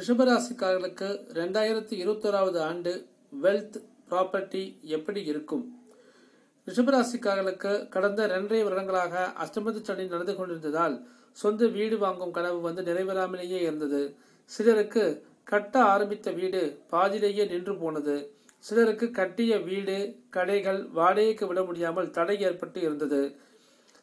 ரிஷபராசிக்காரர்களுக்கு 2021வது ஆண்டு wealth property எப்படி இருக்கும்? ரிஷபராசிக்காரர்களுக்கு கடந்த 2.5 வருடங்களாக அஷ்டமத்து சனி நடந்து கொண்டிருந்ததால் சொந்த வீடு வாங்கும் கனவு நிறைவேறாமலேயே இருந்தது. சிலருக்கு கட்ட ஆரம்பித்த வீடு பாதியிலேயே நின்று போனது. சிலருக்கு கட்டிய வீடு, கடைகள் வாடகைக்கு விட முடியாமல் தடை ஏற்பட்டு இருந்தது.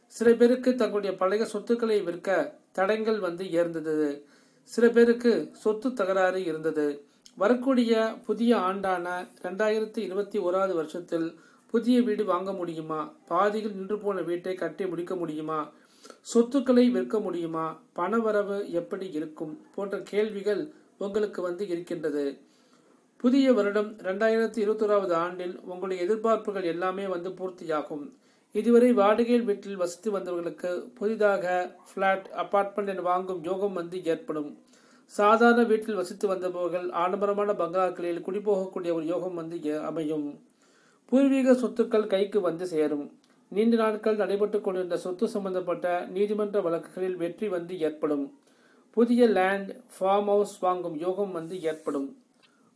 சில பேருக்கு தங்களுடைய பழைய சொத்துக்களை விற்க தடங்கள் ஏர்ந்தது. சில பேருக்கு சொத்து தகராறு இருந்தது. வரக்கூடிய புதிய ஆண்டான 2021வது வருஷத்தில் புதிய வீடு வாங்க முடியுமா? பாதியில் நின்று போன வீட்டை கட்டி முடிக்க முடியுமா? சொத்துக்களை விற்க முடியுமா? பணவரவு எப்படி இருக்கும்? போன்ற கேள்விகள் உங்களுக்கு இருக்கின்றது. புதிய வருடம் 2021வது ஆண்டில் உங்களுடைய எதிர்பார்ப்புகள் எல்லாமே பூர்த்தியாகும். இதுவரை வாடகையில் வீட்டில் வசித்து வந்தவர்களுக்கு புதிதாக பிளாட், அபார்ட்மெண்ட் என வாங்கும் யோகம் ஏற்படும். சாதாரண வீட்டில் வசித்து வந்தவர்கள் ஆடம்பரமான பங்களாக்களில் குடிபோகக்கூடிய ஒரு யோகம் அமையும். பூர்வீக சொத்துக்கள் கைக்கு சேரும். நீண்ட நாட்கள் நடைபெற்றுக் கொண்டிருந்த சொத்து சம்பந்தப்பட்ட நீதிமன்ற வழக்குகளில் வெற்றி ஏற்படும். புதிய லேண்ட், ஃபார்ம் ஹவுஸ் வாங்கும் யோகம் ஏற்படும்.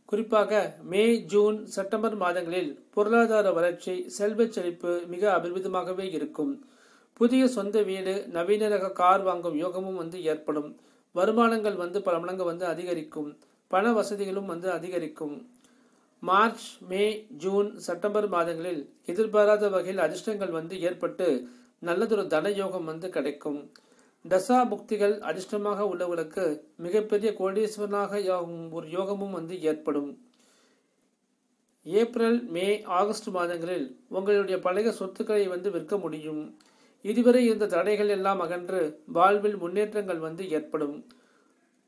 குறிப்பாக மே, ஜூன், செப்டம்பர் மாதங்களில் பொருளாதார வளர்ச்சி, செல்வச் செழிப்பு மிக அபரிமிதமாகவே இருக்கும். புதிய சொந்த வீடு, நவீன ரக கார் வாங்கும் யோகமும் ஏற்படும். வருமானங்கள் பல மடங்கு அதிகரிக்கும். பண வசதிகளும் அதிகரிக்கும். மார்ச், மே, ஜூன், செப்டம்பர் மாதங்களில் எதிர்பாராத வகையில் அதிர்ஷ்டங்கள் ஏற்பட்டு நல்லதொரு தன யோகம் கிடைக்கும். தசா புக்திகள் அதிர்ஷ்டமாக உள்ளவர்களுக்கு மிகப்பெரிய கோடீஸ்வரனாக ஒரு யோகமும் ஏற்படும். ஏப்ரல், மே, ஆகஸ்ட் மாதங்களில் உங்களுடைய பழைய சொத்துக்களை விற்க முடியும். இதுவரை இருந்த தடைகள் எல்லாம் அகன்று வாழ்வில் முன்னேற்றங்கள் ஏற்படும்.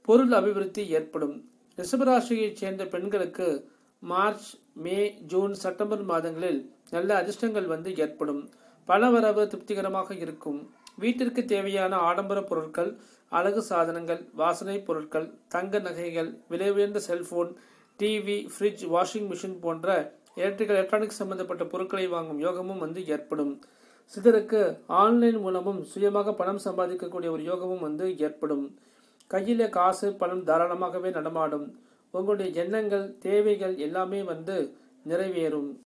பொருள் அபிவிருத்தி ஏற்படும். ரிஷபராசியைச் சேர்ந்த பெண்களுக்கு மார்ச், மே, ஜூன், செப்டம்பர் மாதங்களில் நல்ல அதிர்ஷ்டங்கள் ஏற்படும். பணவரவு திருப்திகரமாக இருக்கும். வீட்டிற்கு தேவையான ஆடம்பர பொருட்கள், அழகு சாதனங்கள், வாசனை பொருட்கள், தங்க நகைகள், விலை உயர்ந்த cellphone, TV, fridge, washing machine போன்ற எலக்ட்ரானிக்ஸ் சம்பந்தப்பட்ட பொருட்களை வாங்கும் யோகமும் ஏற்படும். சிலருக்கு ஆன்லைன் மூலமும் சுயமாக பணம் சம்பாதிக்கக்கூடிய ஒரு யோகமும் ஏற்படும். கையில காசு, பணம் தாராளமாகவே நடமாடும். உங்களுடைய எண்ணங்கள், தேவைகள் எல்லாமே நிறைவேறும்.